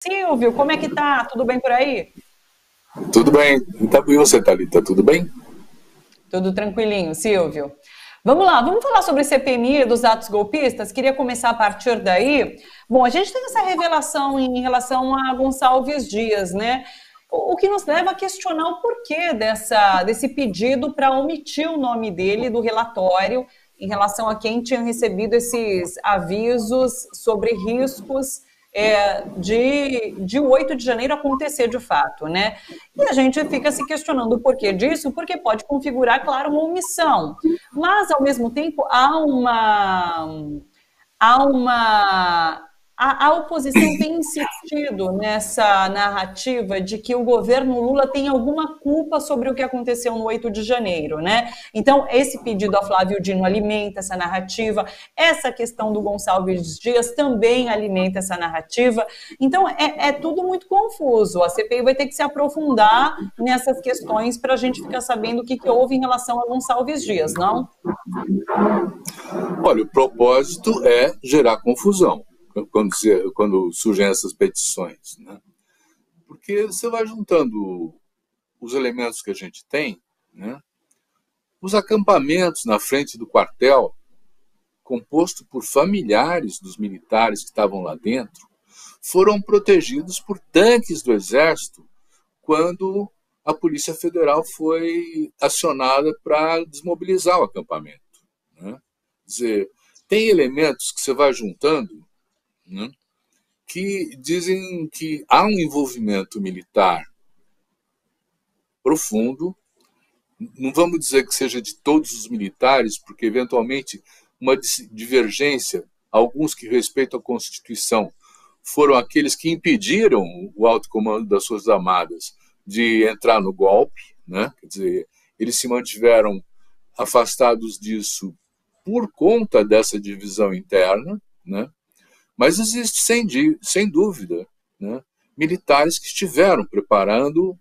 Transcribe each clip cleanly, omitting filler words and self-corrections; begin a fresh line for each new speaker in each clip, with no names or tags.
Silvio, como é que tá? Tudo bem por aí?
Tudo bem. E você, Thalita, tudo bem?
Tudo tranquilinho, Silvio. Vamos lá, vamos falar sobre CPMI dos atos golpistas? Queria começar a partir daí. Bom, a gente tem essa revelação em relação a Gonçalves Dias, né? O que nos leva a questionar o porquê desse pedido para omitir o nome dele do relatório em relação a quem tinha recebido esses avisos sobre riscos de 8 de janeiro acontecer de fato, né? E a gente fica se questionando o porquê disso, porque pode configurar, claro, uma omissão. Mas, ao mesmo tempo, há uma a oposição tem insistido nessa narrativa de que o governo Lula tem alguma culpa sobre o que aconteceu no 8 de janeiro, né? Então, esse pedido a Flávio Dino alimenta essa narrativa, essa questão do Gonçalves Dias também alimenta essa narrativa. Então, é tudo muito confuso. A CPI vai ter que se aprofundar nessas questões para a gente ficar sabendo o que houve em relação a Gonçalves Dias, não?
Olha, o propósito é gerar confusão quando surgem essas petições, né? Porque você vai juntando os elementos que a gente tem, né? Os acampamentos na frente do quartel, composto por familiares dos militares que estavam lá dentro, foram protegidos por tanques do Exército quando a Polícia Federal foi acionada para desmobilizar o acampamento, né? Quer dizer, tem elementos que você vai juntando, né, que dizem que há um envolvimento militar profundo. Não vamos dizer que seja de todos os militares, porque eventualmente uma divergência, alguns que respeitam a Constituição, foram aqueles que impediram o alto comando das Forças Armadas de entrar no golpe, né? Quer dizer, eles se mantiveram afastados disso por conta dessa divisão interna, né? Mas existe, sem dúvida, né, militares que estiveram preparando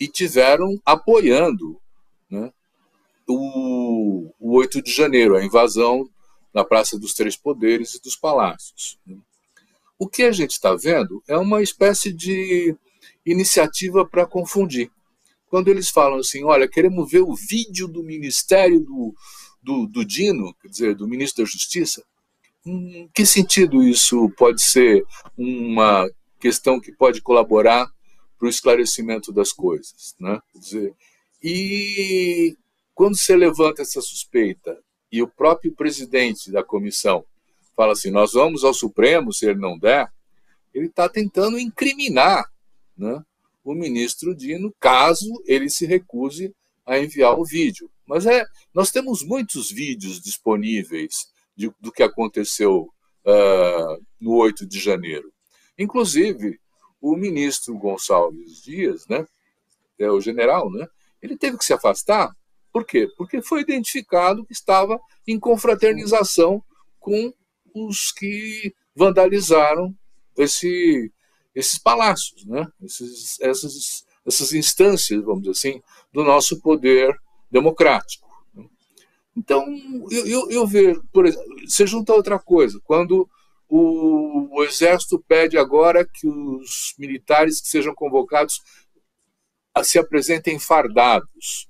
e tiveram apoiando, né, o 8 de janeiro, a invasão na Praça dos Três Poderes e dos Palácios. O que a gente está vendo é uma espécie de iniciativa para confundir. Quando eles falam assim, olha, queremos ver o vídeo do Ministério do Dino, quer dizer, do Ministro da Justiça, em que sentido isso pode ser uma questão que pode colaborar para o esclarecimento das coisas, né? Quer dizer, e quando você levanta essa suspeita e o próprio presidente da comissão fala assim, nós vamos ao Supremo se ele não der, ele está tentando incriminar, né, o ministro Dino, caso ele se recuse a enviar o vídeo. Mas nós temos muitos vídeos disponíveis do que aconteceu no 8 de janeiro. Inclusive, o ministro Gonçalves Dias, né, o general, né, ele teve que se afastar. Por quê? Porque foi identificado que estava em confraternização com os que vandalizaram esses palácios, né, essas instâncias, vamos dizer assim, do nosso poder democrático. Então, eu vejo, por exemplo, você junta outra coisa, quando o Exército pede agora que os militares que sejam convocados se apresentem fardados,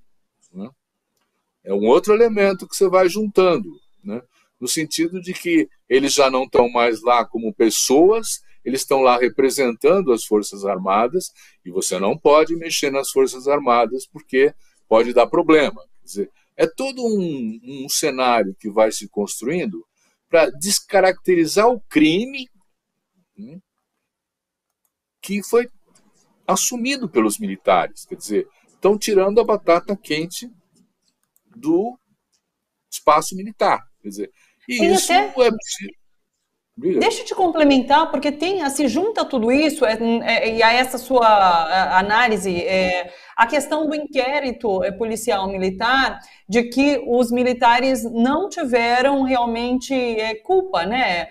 né? É um outro elemento que você vai juntando, né? No sentido de que eles já não estão mais lá como pessoas, eles estão lá representando as Forças Armadas, e você não pode mexer nas Forças Armadas porque pode dar problema. Quer dizer, é todo um cenário que vai se construindo para descaracterizar o crime, né, que foi assumido pelos militares. Quer dizer, estão tirando a batata quente do espaço militar. Quer dizer, e
Tem
isso
até
é possível.
Deixa eu te complementar, porque tem, se junta tudo isso e a essa sua análise, a questão do inquérito policial militar, de que os militares não tiveram realmente culpa, né?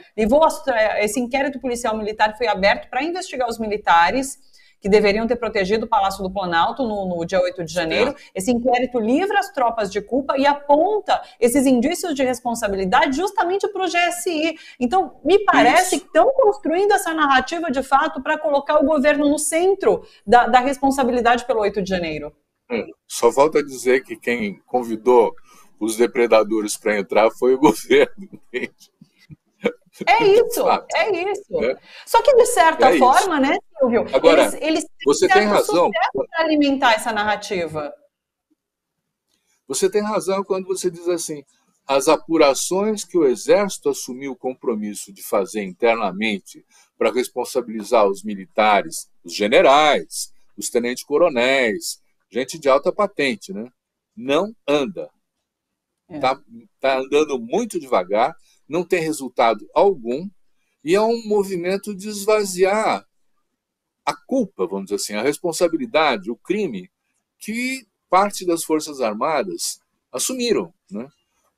Esse inquérito policial militar foi aberto para investigar os militares que deveriam ter protegido o Palácio do Planalto no dia 8 de janeiro. Esse inquérito livra as tropas de culpa e aponta esses indícios de responsabilidade justamente para o GSI. Então, me parece que estão construindo essa narrativa de fato para colocar o governo no centro da responsabilidade pelo 8 de janeiro.
Só falta dizer que quem convidou os depredadores para entrar foi o governo, entende?
É isso. Só que, de certa forma, né, Silvio,
agora,
eles
você tem razão
para alimentar essa narrativa.
Você tem razão quando você diz assim, as apurações que o Exército assumiu o compromisso de fazer internamente para responsabilizar os militares, os generais, os tenentes-coronéis, gente de alta patente, né? Não anda. Tá andando muito devagar, não tem resultado algum, e é um movimento de esvaziar a culpa, vamos dizer assim, a responsabilidade, o crime que parte das Forças Armadas assumiram, né?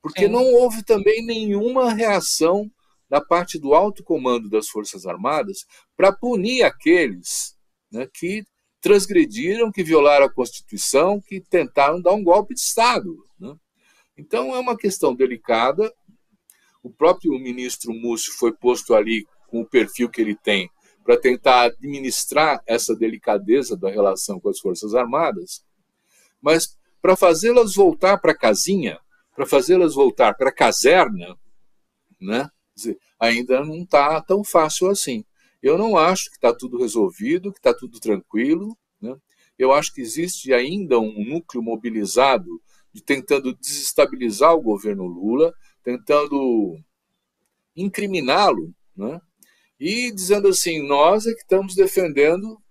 Porque não houve também nenhuma reação da parte do alto comando das Forças Armadas para punir aqueles, né, que transgrediram, que violaram a Constituição, que tentaram dar um golpe de Estado, né? Então é uma questão delicada. O próprio ministro Múcio foi posto ali com o perfil que ele tem para tentar administrar essa delicadeza da relação com as Forças Armadas, mas para fazê-las voltar para a casinha, para fazê-las voltar para a caserna, né, ainda não está tão fácil assim. Eu não acho que está tudo resolvido, que está tudo tranquilo, né? Eu acho que existe ainda um núcleo mobilizado de tentando desestabilizar o governo Lula, tentando incriminá-lo, né? E dizendo assim, nós é que estamos defendendo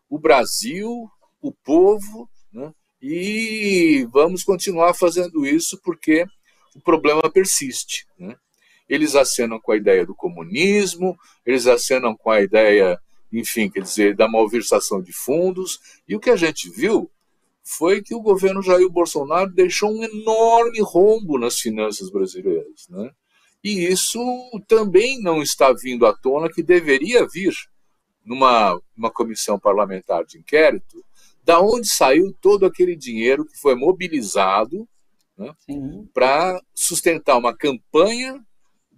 o Brasil, o povo, né? E vamos continuar fazendo isso porque o problema persiste, né? Eles acenam com a ideia do comunismo, eles acenam com a ideia, enfim, quer dizer, da malversação de fundos, e o que a gente viu foi que o governo Jair Bolsonaro deixou um enorme rombo nas finanças brasileiras, né? E isso também não está vindo à tona, que deveria vir numa comissão parlamentar de inquérito, da onde saiu todo aquele dinheiro que foi mobilizado, né, para sustentar uma campanha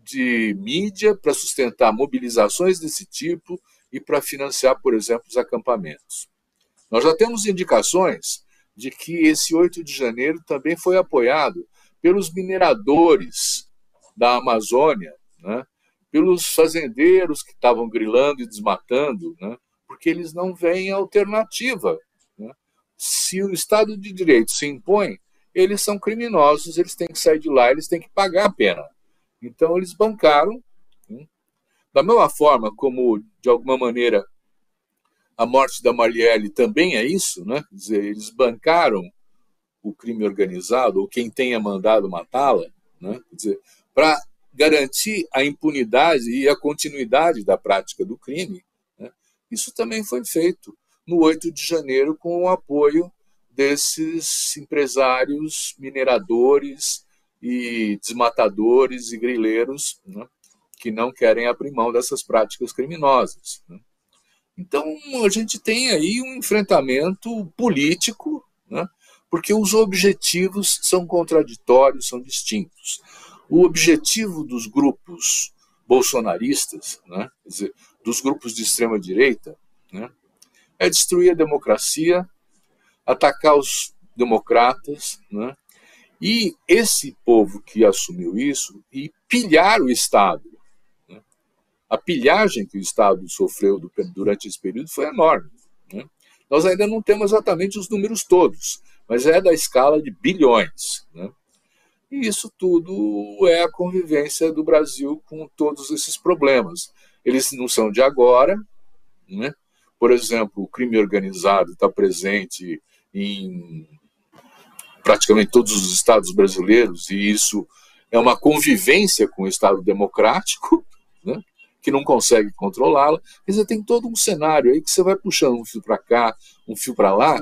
de mídia, para sustentar mobilizações desse tipo e para financiar, por exemplo, os acampamentos. Nós já temos indicações de que esse 8 de janeiro também foi apoiado pelos mineradores da Amazônia, né? Pelos fazendeiros que estavam grilando e desmatando, né? Porque eles não veem alternativa, né? Se o Estado de Direito se impõe, eles são criminosos, eles têm que sair de lá, eles têm que pagar a pena. Então eles bancaram, né? Da mesma forma como, de alguma maneira, a morte da Marielle também é isso, né? Quer dizer, eles bancaram o crime organizado, ou quem tenha mandado matá-la, né? Quer dizer, para garantir a impunidade e a continuidade da prática do crime, né? Isso também foi feito no 8 de janeiro com o apoio desses empresários mineradores e desmatadores e grileiros, né, que não querem abrir mão dessas práticas criminosas, né? Então, a gente tem aí um enfrentamento político, né, porque os objetivos são contraditórios, são distintos. O objetivo dos grupos bolsonaristas, né, quer dizer, dos grupos de extrema-direita, né, é destruir a democracia, atacar os democratas, né, e esse povo que assumiu isso, e pilhar o Estado. Né, a pilhagem que o Estado sofreu durante esse período foi enorme, né. Nós ainda não temos exatamente os números todos, mas é da escala de bilhões, né. E isso tudo é a convivência do Brasil com todos esses problemas. Eles não são de agora, né? Por exemplo, o crime organizado está presente em praticamente todos os estados brasileiros, e isso é uma convivência com o Estado democrático, né, que não consegue controlá-la. Quer dizer, tem todo um cenário aí que você vai puxando um fio para cá, um fio para lá,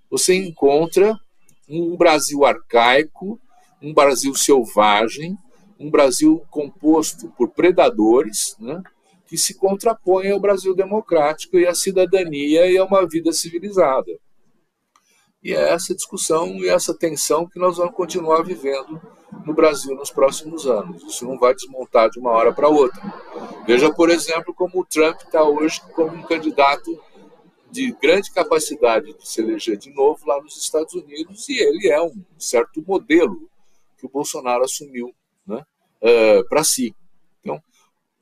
você encontra um Brasil arcaico, um Brasil selvagem, um Brasil composto por predadores, né, que que se contrapõem ao Brasil democrático e à cidadania e a uma vida civilizada. E é essa discussão e essa tensão que nós vamos continuar vivendo no Brasil nos próximos anos. Isso não vai desmontar de uma hora para outra. Veja, por exemplo, como o Trump está hoje como um candidato de grande capacidade de se eleger de novo lá nos Estados Unidos, e ele é um certo modelo que o Bolsonaro assumiu, né, para si. Então,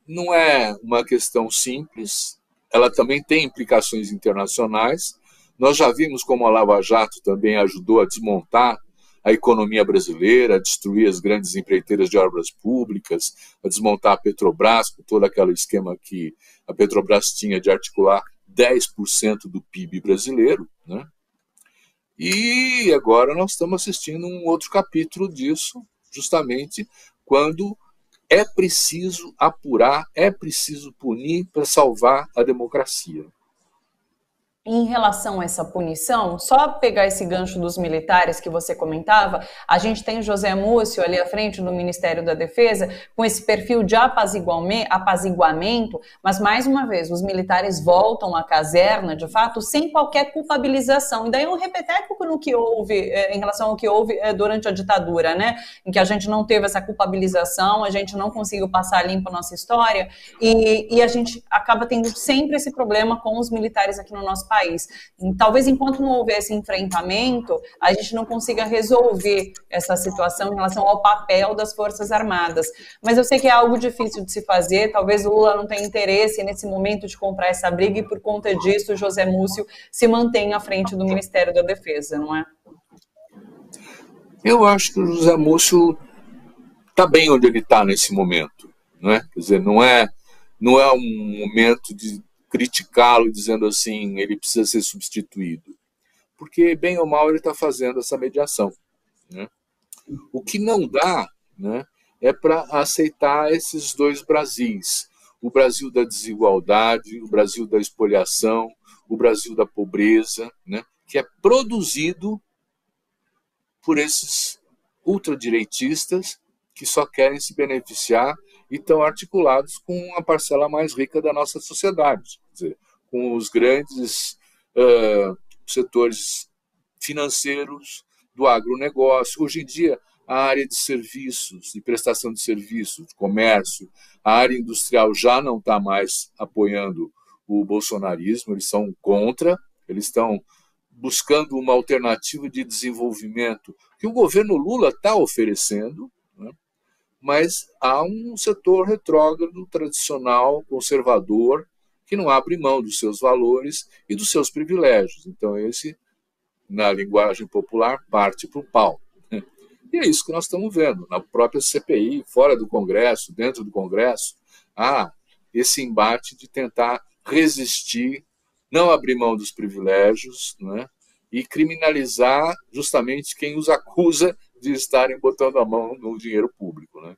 não é uma questão simples, ela também tem implicações internacionais. Nós já vimos como a Lava Jato também ajudou a desmontar a economia brasileira, a destruir as grandes empreiteiras de obras públicas, a desmontar a Petrobras, com todo aquele esquema que a Petrobras tinha de articular 10% do PIB brasileiro, né? E agora nós estamos assistindo um outro capítulo disso, justamente quando é preciso apurar, é preciso punir para salvar a democracia.
Em relação a essa punição, só pegar esse gancho dos militares que você comentava, a gente tem o José Múcio ali à frente do Ministério da Defesa, com esse perfil de apaziguamento, mas mais uma vez, os militares voltam à caserna, de fato, sem qualquer culpabilização. E daí um repeteco no que houve, em relação ao que houve durante a ditadura, né? Em que a gente não teve essa culpabilização, a gente não conseguiu passar limpo a nossa história, e a gente acaba tendo sempre esse problema com os militares aqui no nosso país. E, talvez enquanto não houver esse enfrentamento, a gente não consiga resolver essa situação em relação ao papel das Forças Armadas. Mas eu sei que é algo difícil de se fazer, talvez o Lula não tenha interesse nesse momento de comprar essa briga e por conta disso o José Múcio se mantém à frente do Ministério da Defesa, não é?
Eu acho que o José Múcio está bem onde ele está nesse momento, não é? Quer dizer, não é um momento de criticá-lo dizendo assim, ele precisa ser substituído. Porque, bem ou mal, ele está fazendo essa mediação, né? O que não dá, né, é para aceitar esses dois Brasis. O Brasil da desigualdade, o Brasil da expoliação, o Brasil da pobreza, né, que é produzido por esses ultradireitistas que só querem se beneficiar e estão articulados com a parcela mais rica da nossa sociedade, quer dizer, com os grandes setores financeiros do agronegócio. Hoje em dia, a área de serviços, de prestação de serviços, de comércio, a área industrial já não está mais apoiando o bolsonarismo, eles são contra, eles estão buscando uma alternativa de desenvolvimento que o governo Lula está oferecendo, né? Mas há um setor retrógrado, tradicional, conservador, que não abre mão dos seus valores e dos seus privilégios. Então, esse, na linguagem popular, parte para o pau. E é isso que nós estamos vendo. Na própria CPI, fora do Congresso, dentro do Congresso, há esse embate de tentar resistir, não abrir mão dos privilégios, né, e criminalizar justamente quem os acusa de estarem botando a mão no dinheiro público, né?